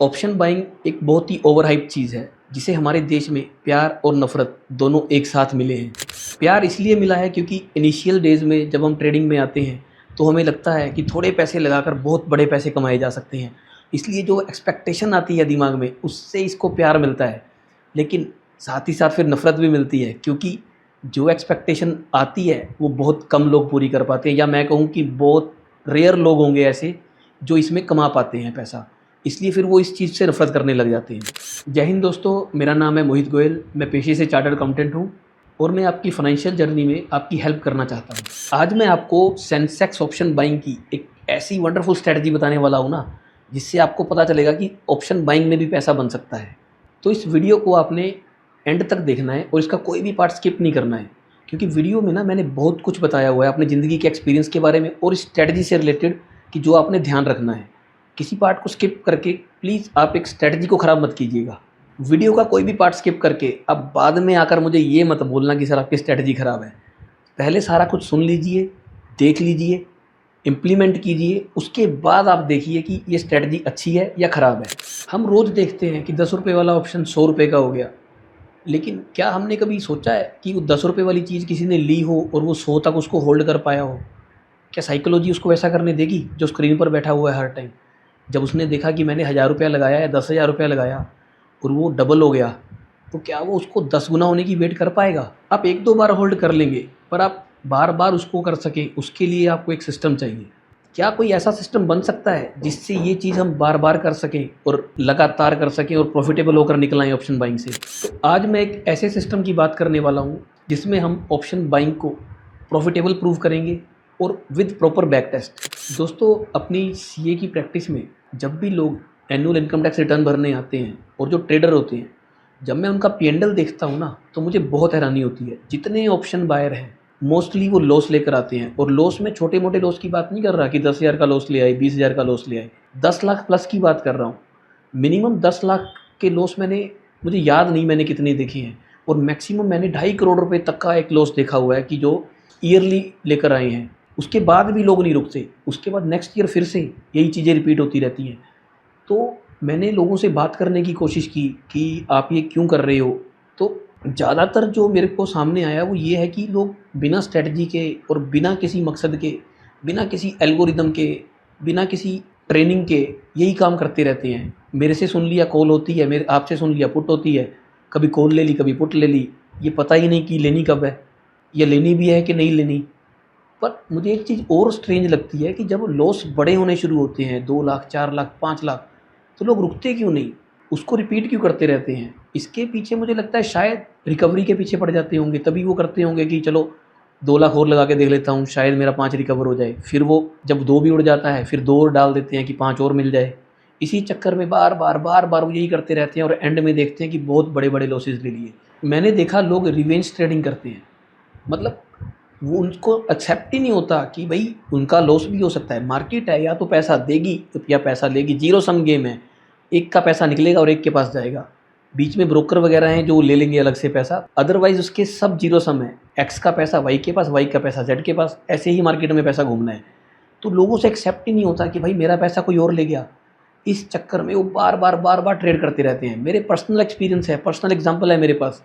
Option buying एक बहुत ही overhyped चीज़ है, जिसे हमारे देश में प्यार और नफ़रत दोनों एक साथ मिले हैं। प्यार इसलिए मिला है क्योंकि इनिशियल डेज़ में जब हम ट्रेडिंग में आते हैं, तो हमें लगता है कि थोड़े पैसे लगाकर बहुत बड़े पैसे कमाए जा सकते हैं। इसलिए जो एक्सपेक्टेशन आती है दिमाग में, उससे इसको प्यार मिलता है। लेकिन साथ ही साथ फिर नफ़रत भी मिलती है, क्योंकि जो एक्सपेक्टेशन आती है, वो बहुत कम लोग पूरी कर पाते हैं, या मैं कहूँ कि बहुत रेयर लोग होंगे ऐसे जो इसमें कमा पाते हैं पैसा। इसलिए फिर वो इस चीज़ से नफ़रत करने लग जाते हैं। जय हिंद दोस्तों, मेरा नाम है मोहित गोयल। मैं पेशे से चार्टर्ड अकाउंटेंट हूँ और मैं आपकी फ़ाइनेंशियल जर्नी में आपकी हेल्प करना चाहता हूँ। आज मैं आपको सेंसेक्स ऑप्शन बाइंग की एक ऐसी वंडरफुल स्ट्रैटेजी बताने वाला हूँ ना, जिससे आपको पता चलेगा कि ऑप्शन बाइंग में भी पैसा बन सकता है। तो इस वीडियो को आपने एंड तक देखना है और इसका कोई भी पार्ट स्किप नहीं करना है, क्योंकि वीडियो में ना मैंने बहुत कुछ बताया हुआ है अपनी ज़िंदगी के एक्सपीरियंस के बारे में और स्ट्रैटेजी से रिलेटेड कि जो आपने ध्यान रखना है। किसी पार्ट को स्किप करके प्लीज़ आप एक स्ट्रैटेजी को ख़राब मत कीजिएगा। वीडियो का कोई भी पार्ट स्किप करके अब बाद में आकर मुझे ये मत बोलना कि सर आपकी स्ट्रैटेजी ख़राब है। पहले सारा कुछ सुन लीजिए, देख लीजिए, इम्प्लीमेंट कीजिए, उसके बाद आप देखिए कि ये स्ट्रैटेजी अच्छी है या ख़राब है। हम रोज़ देखते हैं कि 10 रुपये वाला ऑप्शन 100 रुपये का हो गया, लेकिन क्या हमने कभी सोचा है कि वो 10 रुपये वाली चीज़ किसी ने ली हो और वो 100 तक उसको होल्ड कर पाया हो? क्या साइकोलॉजी उसको वैसा करने देगी जो स्क्रीन पर बैठा हुआ है हर टाइम? जब उसने देखा कि मैंने 1000 रुपया लगाया या 10,000 रुपया लगाया और वो डबल हो गया, तो क्या वो उसको 10 गुना होने की वेट कर पाएगा? आप 1-2 बार होल्ड कर लेंगे, पर आप बार-बार उसको कर सकें, उसके लिए आपको एक सिस्टम चाहिए। क्या कोई ऐसा सिस्टम बन सकता है जिससे ये चीज़ हम बार-बार कर सकें और लगातार कर सकें और प्रॉफिटेबल होकर निकल आएँ ऑप्शन बाइंग से? तो आज मैं एक ऐसे सिस्टम की बात करने वाला हूँ, जिसमें हम ऑप्शन बाइंग को प्रॉफिटेबल प्रूव करेंगे और विद प्रॉपर बैक टेस्ट। दोस्तों, अपनी सीए की प्रैक्टिस में जब भी लोग एनुअल इनकम टैक्स रिटर्न भरने आते हैं और जो ट्रेडर होते हैं, जब मैं उनका पी&एल देखता हूँ ना, तो मुझे बहुत हैरानी होती है। जितने ऑप्शन बायर हैं, मोस्टली वो लॉस लेकर आते हैं, और लॉस में छोटे मोटे लॉस की बात नहीं कर रहा कि 10,000 का लॉस ले आए, 20,000 का लॉस ले आए, 10 लाख प्लस की बात कर रहा हूँ। मिनिमम 10 लाख के लॉस मुझे याद नहीं मैंने कितने देखे हैं, और मैक्सिमम मैंने 2.5 करोड़ रुपए तक का एक लॉस देखा हुआ है कि जो ईयरली लेकर आए हैं। उसके बाद भी लोग नहीं रुकते, उसके बाद नेक्स्ट ईयर फिर से यही चीज़ें रिपीट होती रहती हैं। तो मैंने लोगों से बात करने की कोशिश की कि आप ये क्यों कर रहे हो? तो ज़्यादातर जो मेरे को सामने आया वो ये है कि लोग बिना स्ट्रैटेजी के और बिना किसी मकसद के, बिना किसी एल्गोरिदम के, बिना किसी ट्रेनिंग के यही काम करते रहते हैं। मेरे से सुन लिया कॉल होती है, मेरे आपसे सुन लिया पुट होती है, कभी कॉल ले ली, कभी पुट ले ली, ये पता ही नहीं कि लेनी कब है, या लेनी भी है कि नहीं लेनी। पर मुझे एक चीज़ और स्ट्रेंज लगती है कि जब लॉस बड़े होने शुरू होते हैं, 2 लाख, 4 लाख, 5 लाख, तो लोग रुकते क्यों नहीं? उसको रिपीट क्यों करते रहते हैं? इसके पीछे मुझे लगता है शायद रिकवरी के पीछे पड़ जाते होंगे, तभी वो करते होंगे कि चलो 2 लाख और लगा के देख लेता हूँ, शायद मेरा 5 रिकवर हो जाए। फिर वो जब 2 भी उड़ जाता है, फिर 2 और डाल देते हैं कि 5 और मिल जाए। इसी चक्कर में बार-बार वो यही करते रहते हैं और एंड में देखते हैं कि बहुत बड़े-बड़े लॉसेस ले लिए। मैंने देखा लोग रिवेंज ट्रेडिंग करते हैं, मतलब वो उनको एक्सेप्ट ही नहीं होता कि भाई उनका लॉस भी हो सकता है। मार्केट है, या तो पैसा देगी या पैसा लेगी, जीरो सम गेम है। एक का पैसा निकलेगा और एक के पास जाएगा। बीच में ब्रोकर वगैरह हैं जो ले लेंगे अलग से पैसा, अदरवाइज उसके सब जीरो सम है। एक्स का पैसा वाई के पास, वाई का पैसा जेड के पास, ऐसे ही मार्केट में पैसा घूमना है। तो लोगों से एक्सेप्ट ही नहीं होता कि भाई मेरा पैसा कोई और ले गया। इस चक्कर में वो बार-बार ट्रेड करते रहते हैं। मेरे पर्सनल एक्सपीरियंस है, पर्सनल एग्जांपल है मेरे पास।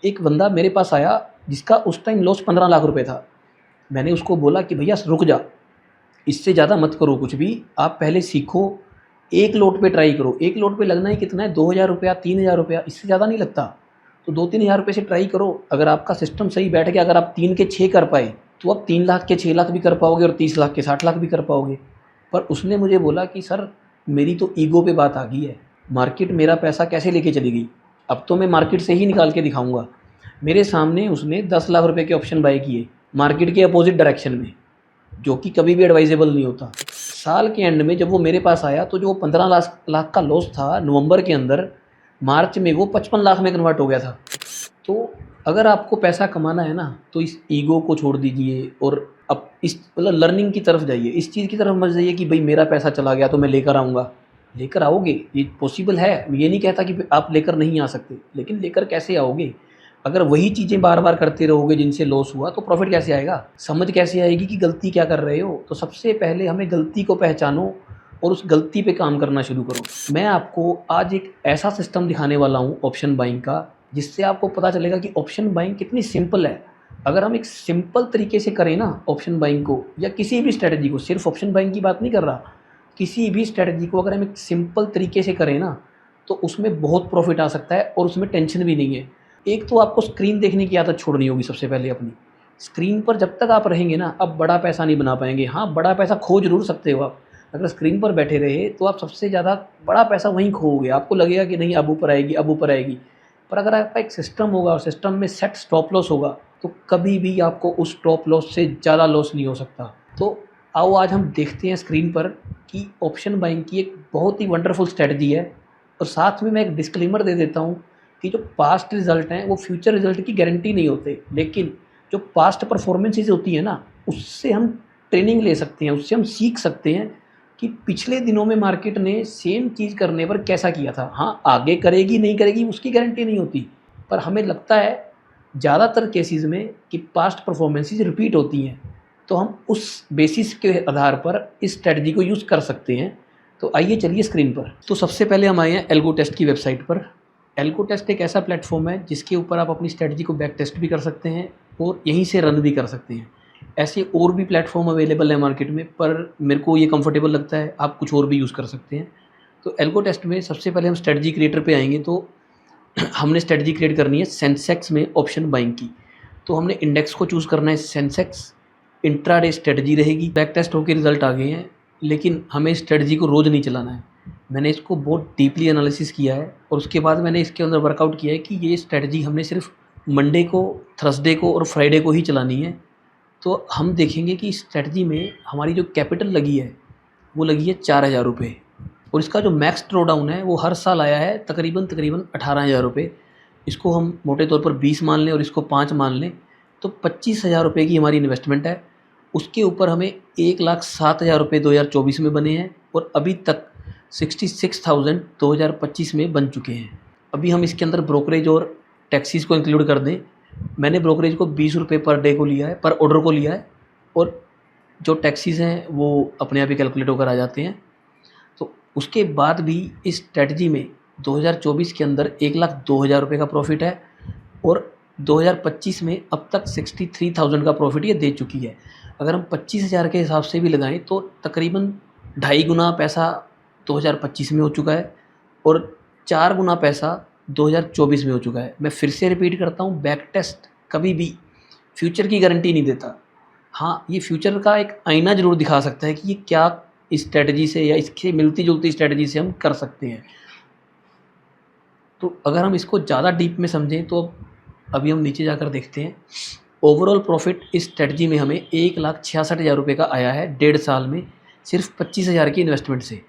एक बंदा मेरे पास आया जिसका उस टाइम लॉस 15 लाख रुपए था। मैंने उसको बोला कि भैया रुक जा, इससे ज़्यादा मत करो कुछ भी, आप पहले सीखो, एक लोट पे ट्राई करो। एक लोट पे लगना ही कितना है, 2,000 रुपया, 3,000 रुपया, इससे ज़्यादा नहीं लगता। तो 2-3 हज़ार रुपये से ट्राई करो। अगर आपका सिस्टम सही बैठ गया, अगर आप 3 के 6 कर पाए, तो आप 3 लाख के 6 लाख भी कर पाओगे और 30 लाख के 60 लाख भी कर पाओगे। पर उसने मुझे बोला कि सर मेरी तो ईगो पे बात आ गई है, मार्केट मेरा पैसा कैसे लेके चली गई, अब तो मैं मार्केट से ही निकाल के दिखाऊँगा। मेरे सामने उसने 10 लाख रुपए के ऑप्शन बाय किए मार्केट के अपोजिट डायरेक्शन में, जो कि कभी भी एडवाइजेबल नहीं होता। साल के एंड में जब वो मेरे पास आया, तो जो 15 लाख का लॉस था नवंबर के अंदर, मार्च में वो 55 लाख में कन्वर्ट हो गया था। तो अगर आपको पैसा कमाना है ना, तो इस ईगो को छोड़ दीजिए और अब इस मतलब लर्निंग की तरफ जाइए। इस चीज़ की तरफ मत जाइए कि भाई मेरा पैसा चला गया तो मैं लेकर आऊँगा। लेकर आओगे, ये पॉसिबल है, ये नहीं कहता कि आप लेकर नहीं आ सकते, लेकिन लेकर कैसे आओगे? अगर वही चीज़ें बार-बार करते रहोगे जिनसे लॉस हुआ, तो प्रॉफ़िट कैसे आएगा? समझ कैसे आएगी कि गलती क्या कर रहे हो? तो सबसे पहले हमें गलती को पहचानो और उस गलती पे काम करना शुरू करो। मैं आपको आज एक ऐसा सिस्टम दिखाने वाला हूँ ऑप्शन बाइंग का, जिससे आपको पता चलेगा कि ऑप्शन बाइंग कितनी सिंपल है। अगर हम एक सिंपल तरीके से करें ना ऑप्शन बाइंग को, या किसी भी स्ट्रेटजी को, सिर्फ ऑप्शन बाइंग की बात नहीं कर रहा, किसी भी स्ट्रेटजी को अगर हम एक सिंपल तरीके से करें ना, तो उसमें बहुत प्रॉफिट आ सकता है और उसमें टेंशन भी नहीं है। एक तो आपको स्क्रीन देखने की आदत छोड़नी होगी सबसे पहले अपनी। स्क्रीन पर जब तक आप रहेंगे ना, अब बड़ा पैसा नहीं बना पाएंगे। हाँ, बड़ा पैसा खो जरूर सकते हो आप। अगर स्क्रीन पर बैठे रहे तो आप सबसे ज़्यादा बड़ा पैसा वहीं खोओगे। आपको लगेगा कि नहीं, अब ऊपर आएगी, अब ऊपर आएगी। पर अगर आपका एक सिस्टम होगा और सिस्टम में सेट स्टॉप लॉस होगा, तो कभी भी आपको उस स्टॉप लॉस से ज़्यादा लॉस नहीं हो सकता। तो आओ आज हम देखते हैं स्क्रीन पर कि ऑप्शन बाइंग की एक बहुत ही वंडरफुल स्ट्रेटजी है। और साथ में मैं एक डिस्क्लेमर दे देता हूँ कि जो पास्ट रिजल्ट हैं वो फ्यूचर रिजल्ट की गारंटी नहीं होते, लेकिन जो पास्ट परफॉर्मेंसेज होती है ना, उससे हम ट्रेनिंग ले सकते हैं, उससे हम सीख सकते हैं कि पिछले दिनों में मार्केट ने सेम चीज़ करने पर कैसा किया था। हाँ, आगे करेगी नहीं करेगी उसकी गारंटी नहीं होती, पर हमें लगता है ज़्यादातर केसेस में कि पास्ट परफॉर्मेंसेज रिपीट होती हैं, तो हम उस बेसिस के आधार पर इस स्ट्रेटजी को यूज़ कर सकते हैं। तो आइए चलिए स्क्रीन पर। तो सबसे पहले हम आए हैं एल्गो टेस्ट की वेबसाइट पर। एल्गो टेस्ट एक ऐसा प्लेटफॉर्म है जिसके ऊपर आप अपनी स्ट्रेटजी को बैक टेस्ट भी कर सकते हैं और यहीं से रन भी कर सकते हैं। ऐसे और भी प्लेटफॉर्म अवेलेबल है मार्केट में, पर मेरे को ये कंफर्टेबल लगता है, आप कुछ और भी यूज़ कर सकते हैं। तो एल्गो टेस्ट में सबसे पहले हम स्ट्रेटजी क्रिएटर पे आएंगे। तो हमने स्ट्रेटजी क्रिएट करनी है सेंसेक्स में ऑप्शन बाइंग की। तो हमने इंडेक्स को चूज़ करना है सेंसेक्स। इंट्राडे स्ट्रेटजी रहेगी। बैक टेस्ट होकर रिजल्ट आ गए हैं, लेकिन हमें स्ट्रेटजी को रोज़ नहीं चलाना है। मैंने इसको बहुत डीपली एनालिसिस किया है और उसके बाद मैंने इसके अंदर वर्कआउट किया है कि ये स्ट्रेटजी हमने सिर्फ मंडे को, थर्सडे को और फ्राइडे को ही चलानी है। तो हम देखेंगे कि स्ट्रेटजी में हमारी जो कैपिटल लगी है वो लगी है 4,000 रुपये, और इसका जो मैक्स ड्रॉ डाउन है वो हर साल आया है तकरीबन 18,000 रुपये। इसको हम मोटे तौर पर 20 मान लें और इसको 5 मान लें, तो 25,000 रुपये की हमारी इन्वेस्टमेंट है। उसके ऊपर हमें 1,07,000 रुपये 2024 में बने हैं और अभी तक 66,000 2025 में बन चुके हैं। अभी हम इसके अंदर ब्रोकरेज और टैक्सीज़ को इंक्लूड कर दें। मैंने ब्रोकरेज को 20 रुपये पर डे को लिया है, पर ऑर्डर को लिया है, और जो टैक्सीज़ हैं वो अपने आप ही कैलकुलेट होकर आ जाते हैं। तो उसके बाद भी इस स्ट्रेटजी में 2024 के अंदर 1,02,000 रुपये का प्रॉफिट है और 2025 में अब तक 63,000 का प्रॉफिट ये दे चुकी है। अगर हम 25,000 के हिसाब से भी लगाएं तो तकरीबन 2.5 गुना पैसा 2025 में हो चुका है और 4 गुना पैसा 2024 में हो चुका है। मैं फिर से रिपीट करता हूँ, बैक टेस्ट कभी भी फ्यूचर की गारंटी नहीं देता। हाँ, ये फ्यूचर का एक आईना ज़रूर दिखा सकता है कि ये क्या इस स्ट्रेटजी से या इसकी मिलती जुलती स्ट्रेटजी से हम कर सकते हैं। तो अगर हम इसको ज़्यादा डीप में समझें तो अभी हम नीचे जाकर देखते हैं। ओवरऑल प्रॉफिट इस स्ट्रेटजी में हमें 1,66,000 रुपये का आया है 1.5 साल में, सिर्फ 25,000 की इन्वेस्टमेंट से।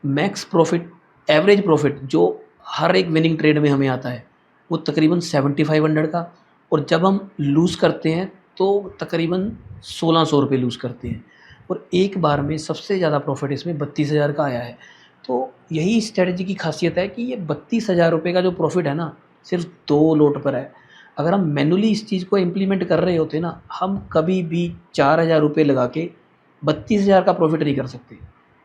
मैक्स प्रॉफिट, एवरेज प्रॉफिट जो हर एक विनिंग ट्रेड में हमें आता है वो तकरीबन 7,500 का, और जब हम लूज़ करते हैं तो तकरीबन 1,600 रुपये लूज़ करते हैं। और एक बार में सबसे ज़्यादा प्रॉफिट इसमें 32,000 का आया है। तो यही स्ट्रेटजी की खासियत है कि ये 32,000 रुपये का जो प्रॉफिट है ना, सिर्फ 2 लोट पर है। अगर हम मैनुअली इस चीज़ को इम्प्लीमेंट कर रहे होते ना, हम कभी भी 4,000 रुपये लगा के 32,000 का प्रॉफिट नहीं कर सकते।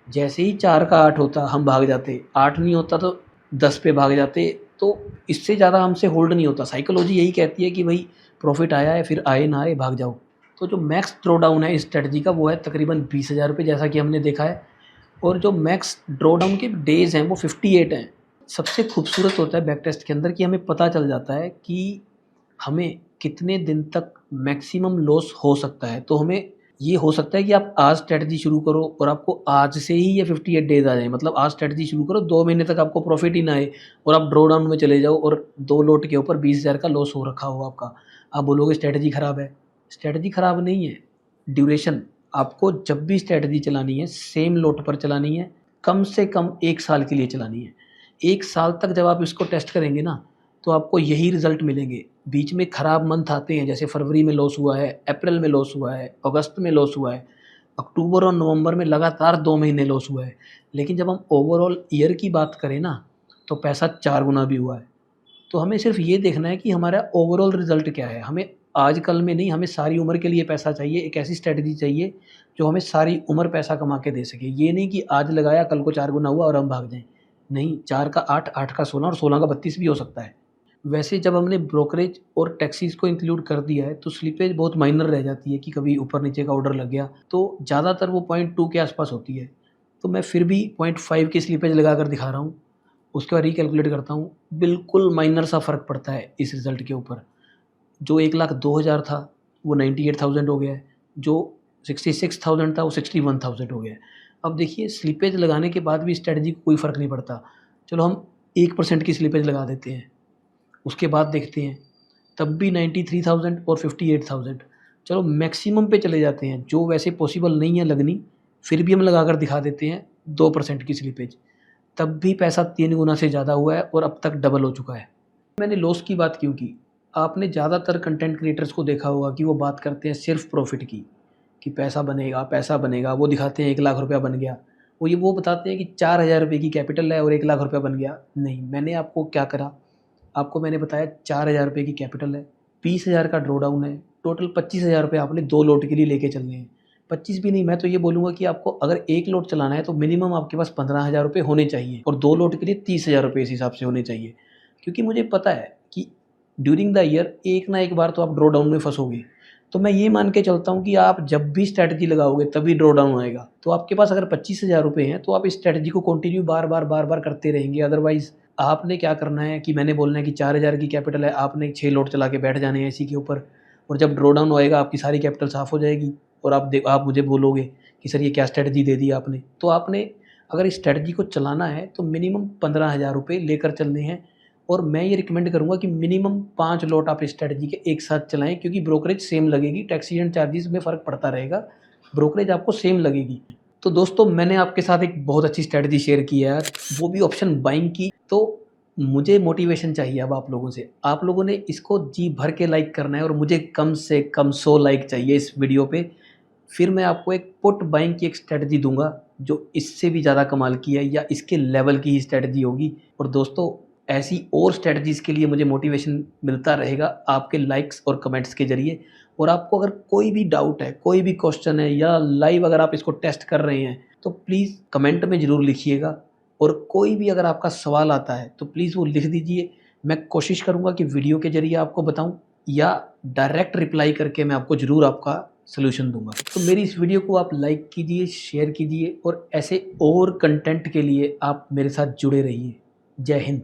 जैसे ही 4 का 8 होता हम भाग जाते, 8 नहीं होता तो 10 पे भाग जाते। तो इससे ज़्यादा हमसे होल्ड नहीं होता। साइकोलॉजी यही कहती है कि भाई प्रॉफिट आया है, फिर आए ना आए भाग जाओ। तो जो मैक्स ड्रॉ डाउन है इस स्ट्रेटजी का वो है तकरीबन 20,000 रुपये, जैसा कि हमने देखा है। और जो मैक्स ड्रॉ डाउन के डेज़ हैं वो 58 हैं। सबसे खूबसूरत होता है बैक टेस्ट के अंदर कि हमें पता चल जाता है कि हमें कितने दिन तक मैक्सिमम लॉस हो सकता है। तो हमें ये हो सकता है कि आप आज स्ट्रेटजी शुरू करो और आपको आज से ही ये 58 डेज़ आ जाए। मतलब आज स्ट्रेटजी शुरू करो, 2 महीने तक आपको प्रॉफिट ही ना आए और आप ड्रॉ डाउन में चले जाओ और 2 लोट के ऊपर 20,000 का लॉस हो रखा हो आपका। आप बोलोगे स्ट्रेटजी ख़राब है। स्ट्रेटजी ख़राब नहीं है, ड्यूरेशन। आपको जब भी स्ट्रेटजी चलानी है सेम लोट पर चलानी है, कम से कम 1 साल के लिए चलानी है। 1 साल तक जब आप इसको टेस्ट करेंगे ना, तो आपको यही रिज़ल्ट मिलेंगे। बीच में ख़राब मंथ आते हैं, जैसे फरवरी में लॉस हुआ है, अप्रैल में लॉस हुआ है, अगस्त में लॉस हुआ है, अक्टूबर और नवंबर में लगातार 2 महीने लॉस हुआ है। लेकिन जब हम ओवरऑल ईयर की बात करें ना, तो पैसा 4 गुना भी हुआ है। तो हमें सिर्फ ये देखना है कि हमारा ओवरऑल रिज़ल्ट क्या है। हमें आजकल में नहीं, हमें सारी उम्र के लिए पैसा चाहिए। एक ऐसी स्ट्रैटेजी चाहिए जो हमें सारी उम्र पैसा कमा के दे सके। ये नहीं कि आज लगाया कल को 4 गुना हुआ और हम भाग जाएँ। नहीं, 4 का 8, 8 का 16 और 16 का 32 भी हो सकता है। वैसे जब हमने ब्रोकरेज और टैक्सीज़ को इंक्लूड कर दिया है तो स्लिपेज बहुत माइनर रह जाती है कि कभी ऊपर-नीचे का ऑर्डर लग गया, तो ज़्यादातर वो 0.2 के आस-पास होती है। तो मैं फिर भी 0.5 की स्लिपेज लगाकर दिखा रहा हूँ। उसके बाद रिकैलकुलेट करता हूँ, बिल्कुल माइनर सा फ़र्क पड़ता है इस रिज़ल्ट के ऊपर। जो 1,02,000 था वो 98,000 हो गया है, जो 66,000 था वो 61,000 हो गया है। अब देखिए स्लिपेज लगाने के बाद भी स्ट्रैटेजी को कोई फ़र्क नहीं पड़ता। चलो हम 1% की स्लिपेज लगा देते हैं, उसके बाद देखते हैं तब भी 93,000 और 58,000। चलो मैक्सिमम पे चले जाते हैं, जो वैसे पॉसिबल नहीं है लगनी, फिर भी हम लगाकर दिखा देते हैं 2% की स्लिपेज। तब भी पैसा 3 गुना से ज़्यादा हुआ है और अब तक डबल हो चुका है। मैंने लॉस की बात क्यों की? आपने ज़्यादातर कंटेंट क्रिएटर्स को देखा होगा कि वो बात करते हैं सिर्फ़ प्रॉफ़िट की, कि पैसा बनेगा, वो दिखाते हैं 1 लाख रुपया बन गया। वो बताते हैं कि 4,000 रुपये की कैपिटल है और 1 लाख रुपया बन गया। नहीं, मैंने आपको क्या करा? आपको मैंने बताया 4,000 रुपये की कैपिटल है, 20,000 का ड्रॉ डाउन है, टोटल 25,000 रुपये आपने 2 लॉट के लिए लेके चलने हैं। 25 भी नहीं, मैं तो ये बोलूँगा कि आपको अगर 1 लॉट चलाना है तो मिनिमम आपके पास 15,000 रुपये होने चाहिए और 2 लॉट के लिए 30,000 रुपये इस हिसाब से होने चाहिए। क्योंकि मुझे पता है कि ड्यूरिंग द ईयर एक ना एक बार तो आप ड्रॉ डाउन में फँसोगे। तो मैं ये मान के चलता हूँ कि आप जब भी स्ट्रैटेजी लगाओगे तभी ड्रॉ डाउन आएगा। तो आपके पास अगर 25,000 रुपये हैं तो आप इस स्ट्रैटेजी को कंटिन्यू बार-बार करते रहेंगे। अदरवाइज़ आपने क्या करना है कि मैंने बोलना है कि 4,000 की कैपिटल है, आपने 6 लॉट चला के बैठ जाने हैं इसी के ऊपर और जब ड्रॉ डाउन होएगा आपकी सारी कैपिटल साफ़ हो जाएगी और आप मुझे बोलोगे कि सर ये क्या स्ट्रैटेजी दे दी आपने। तो आपने अगर इस स्ट्रैटेजी को चलाना है तो मिनिमम 15,000 रुपये लेकर चलने हैं और मैं ये रिकमेंड करूँगा कि मिनिमम 5 लॉट आप इस स्ट्रैटेजी के एक साथ चलाएँ, क्योंकि ब्रोकरेज सेम लगेगी, टैक्सेस एंड चार्जेस में फ़र्क पड़ता रहेगा, ब्रोकरेज आपको सेम लगेगी। तो दोस्तों मैंने आपके साथ एक बहुत अच्छी स्ट्रैटेजी शेयर की है यार, वो भी ऑप्शन बाइंग की। तो मुझे मोटिवेशन चाहिए अब आप लोगों से। आप लोगों ने इसको जी भर के लाइक करना है और मुझे कम से कम 100 लाइक चाहिए इस वीडियो पे। फिर मैं आपको एक पुट बाइंग की एक स्ट्रैटेजी दूँगा जो इससे भी ज़्यादा कमाल की है या इसके लेवल की ही स्ट्रैटेजी होगी। और दोस्तों ऐसी और स्ट्रैटेजीज़ के लिए मुझे मोटिवेशन मिलता रहेगा आपके लाइक्स और कमेंट्स के ज़रिए। और आपको अगर कोई भी डाउट है, कोई भी क्वेश्चन है या लाइव अगर आप इसको टेस्ट कर रहे हैं तो प्लीज़ कमेंट में ज़रूर लिखिएगा। और कोई भी अगर आपका सवाल आता है तो प्लीज़ वो लिख दीजिए। मैं कोशिश करूँगा कि वीडियो के ज़रिए आपको बताऊँ या डायरेक्ट रिप्लाई करके मैं आपको ज़रूर आपका सॉल्यूशन दूँगा। तो मेरी इस वीडियो को आप लाइक कीजिए, शेयर कीजिए और ऐसे और कंटेंट के लिए आप मेरे साथ जुड़े रहिए। जय हिंद।